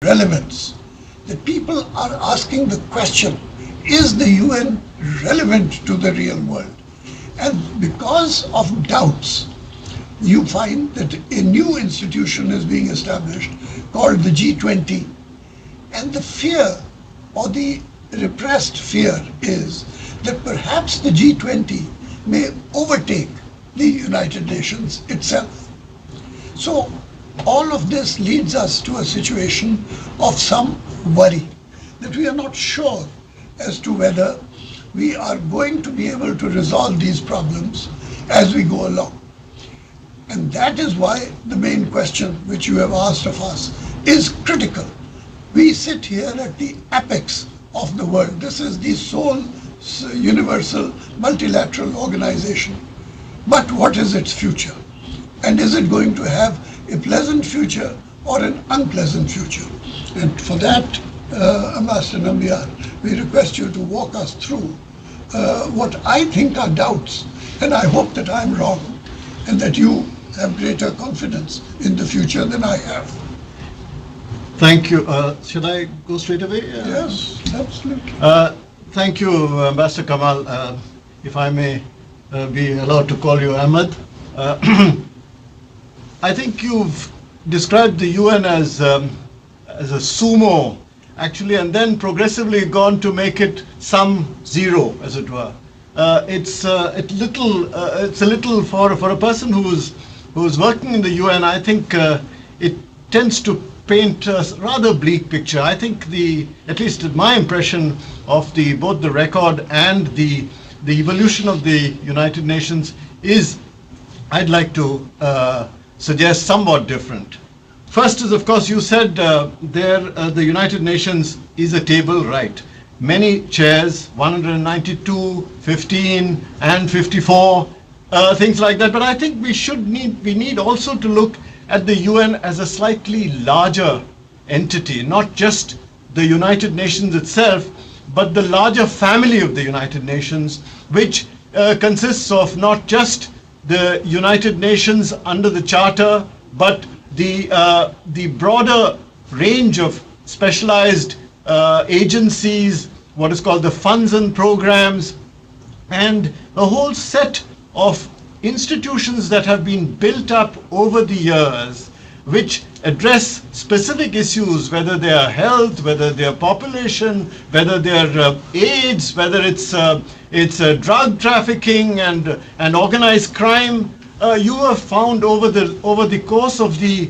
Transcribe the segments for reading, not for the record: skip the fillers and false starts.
relevance. The people are asking the question, is the UN relevant to the real world? And because of doubts, you find that a new institution is being established called the G20. And the fear, or the repressed fear, is that perhaps the G20 may overtake the United Nations itself. So all of this leads us to a situation of some worry, that we are not sure as to whether we are going to be able to resolve these problems as we go along. And that is why the main question which you have asked of us is critical. We sit here at the apex of the world. This is the sole universal multilateral organization. But what is its future? And is it going to have a pleasant future or an unpleasant future? And for that, Ambassador Nambiar, we request you to walk us through what I think are doubts, and I hope that I'm wrong and that you have greater confidence in the future than I have. Thank you. Should I go straight away? Yes, absolutely. Thank you, Ambassador Kamal. If I may be allowed to call you Ahmed. I think you've described the UN as a sumo, actually, and then progressively gone to make it some zero, as it were. It's a little for a person who's working in the UN. I think it tends to paint a rather bleak picture. I think at least my impression of both the record and the evolution of the United Nations is, I'd like to suggest, somewhat different. First is, of course, you said the United Nations is a table, right? Many chairs, 192, 15, and 54, things like that. But I think we need also to look at the UN as a slightly larger entity, not just the United Nations itself, but the larger family of the United Nations, which consists of not just the United Nations under the Charter, but the broader range of specialized agencies, what is called the funds and programs, and a whole set of institutions that have been built up over the years, which address specific issues, whether they are health, whether they are population, whether they are AIDS, whether it's drug trafficking and organized crime. You have found over the course of the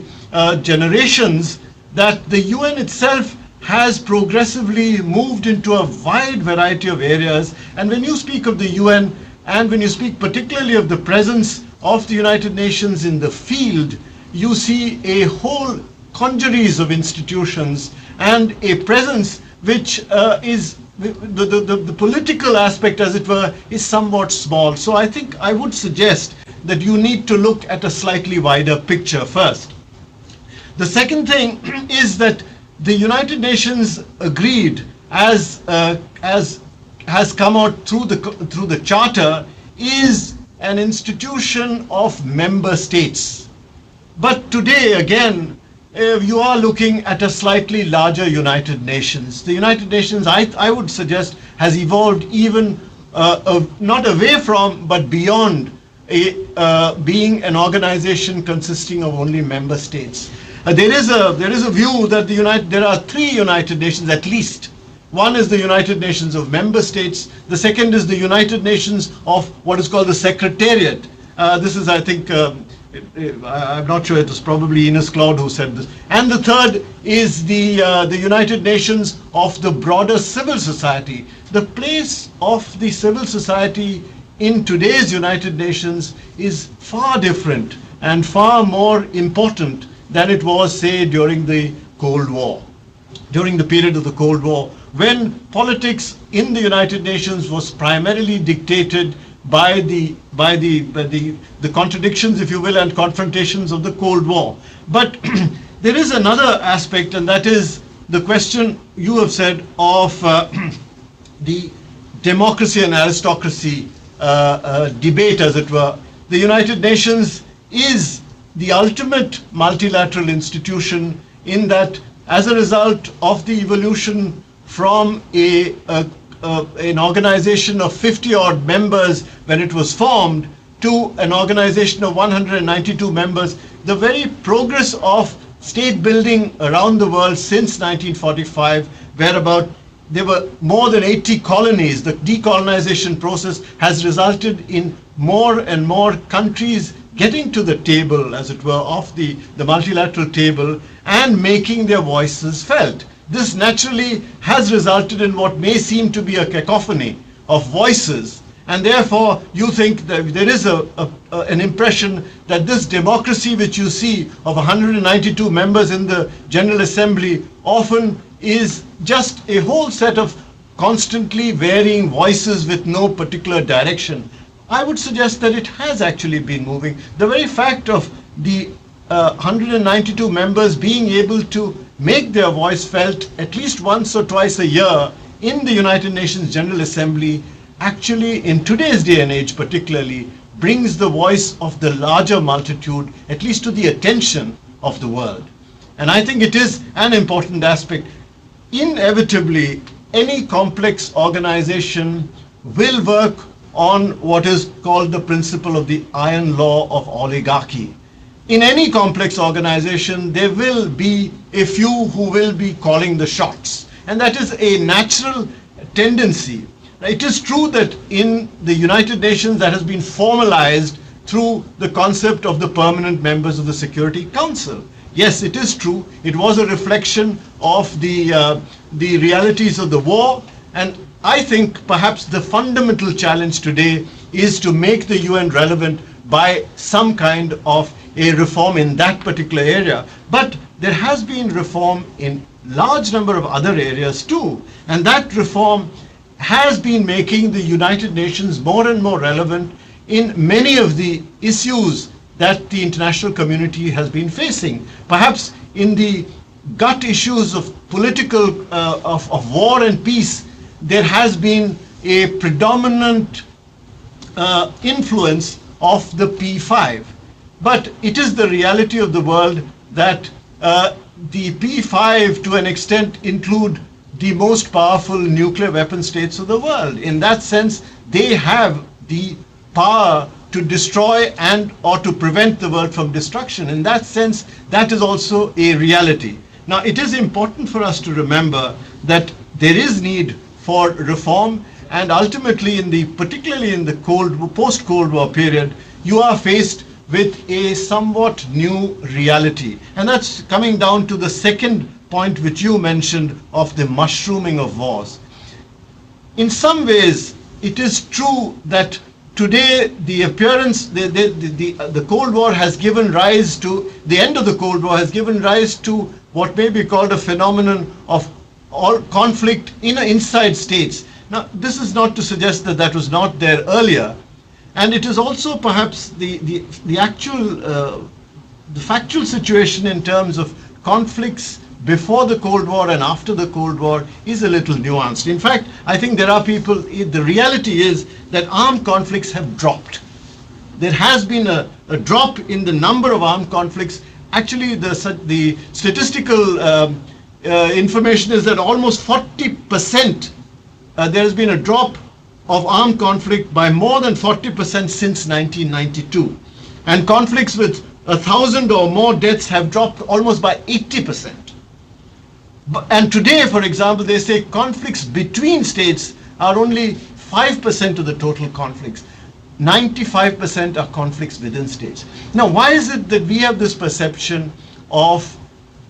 generations that the UN itself has progressively moved into a wide variety of areas. And when you speak of the UN, and when you speak particularly of the presence of the United Nations in the field, you see a whole congeries of institutions and a presence which is the political aspect, as it were, is somewhat small. So I think I would suggest that you need to look at a slightly wider picture first. The second thing is that the United Nations agreed, as has come out through the Charter, is an institution of member states. But today, again, you are looking at a slightly larger United Nations. The United Nations, I would suggest, has evolved even not away from, but beyond being an organization consisting of only member states. There is a view that there are three United Nations at least. One is the United Nations of member states. The second is the United Nations of what is called the Secretariat. This is, I think, I'm not sure, it was probably Ines Cloud who said this. And the third is the United Nations of the broader civil society. The place of the civil society in today's United Nations is far different and far more important than it was, say, during the Cold War, during the period of the Cold War, when politics in the United Nations was primarily dictated by the contradictions, if you will, and confrontations of the Cold War. But there is another aspect, and that is the question you have said of the democracy and aristocracy debate, as it were. The United Nations is the ultimate multilateral institution in that as a result of the evolution from an organization of 50 odd members when it was formed to an organization of 192 members, the very progress of state building around the world since 1945, where there were more than 80 colonies. The decolonization process has resulted in more and more countries getting to the table, as it were, of the multilateral table and making their voices felt. This naturally has resulted in what may seem to be a cacophony of voices, and therefore you think that there is an impression that this democracy which you see of 192 members in the General Assembly often is just a whole set of constantly varying voices with no particular direction. I would suggest that it has actually been moving. The very fact of the 192 members being able to make their voice felt at least once or twice a year in the United Nations General Assembly actually, in today's day and age particularly, brings the voice of the larger multitude at least to the attention of the world. And I think it is an important aspect. Inevitably, any complex organization will work on what is called the principle of the iron law of oligarchy. In any complex organization, there will be a few who will be calling the shots. And that is a natural tendency. It is true that in the United Nations that has been formalized through the concept of the permanent members of the Security Council. Yes, it is true. It was a reflection of the realities of the war, and I think perhaps the fundamental challenge today is to make the UN relevant by some kind of a reform in that particular area. But there has been reform in large number of other areas too, and that reform has been making the United Nations more and more relevant in many of the issues that the international community has been facing. Perhaps in the gut issues of political, of war and peace, there has been a predominant influence of the P5. But it is the reality of the world that the P5 to an extent include the most powerful nuclear weapon states of the world. In that sense, they have the power to destroy and or to prevent the world from destruction. In that sense, that is also a reality. Now, it is important for us to remember that there is need for reform, and ultimately, particularly in the post-Cold War period, you are faced with a somewhat new reality. And that's coming down to the second point which you mentioned of the mushrooming of wars. In some ways, it is true that today the appearance, the Cold War has given rise to, the end of the Cold War has given rise to what may be called a phenomenon of all conflict inside states. Now, this is not to suggest that that was not there earlier, and it is also perhaps the factual situation in terms of conflicts before the Cold War and after the Cold War is a little nuanced. In fact, I think there are people, the reality is that armed conflicts have dropped. There has been a drop in the number of armed conflicts. Actually, the statistical information is that almost 40%, there has been a drop of armed conflict by more than 40% since 1992. And conflicts with 1,000 or more deaths have dropped almost by 80%. And today, for example, they say conflicts between states are only 5% of the total conflicts. 95% are conflicts within states. Now, why is it that we have this perception of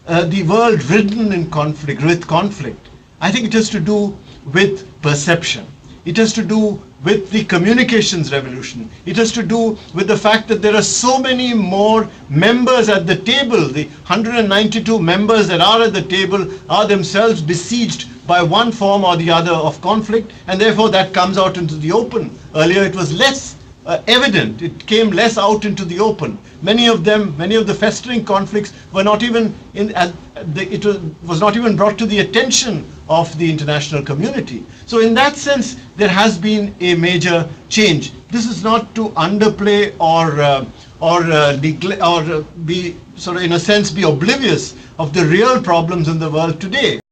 the world ridden in conflict, with conflict? I think it has to do with perception. It has to do with the communications revolution. It has to do with the fact that there are so many more members at the table. The 192 members that are at the table are themselves besieged by one form or the other of conflict, and therefore that comes out into the open. Earlier it was less evident. It came less out into the open. Many of the festering conflicts were not even was not even brought to the attention of the international community. So in that sense, there has been a major change. This is not to underplay or be sort of, in a sense, be oblivious of the real problems in the world today.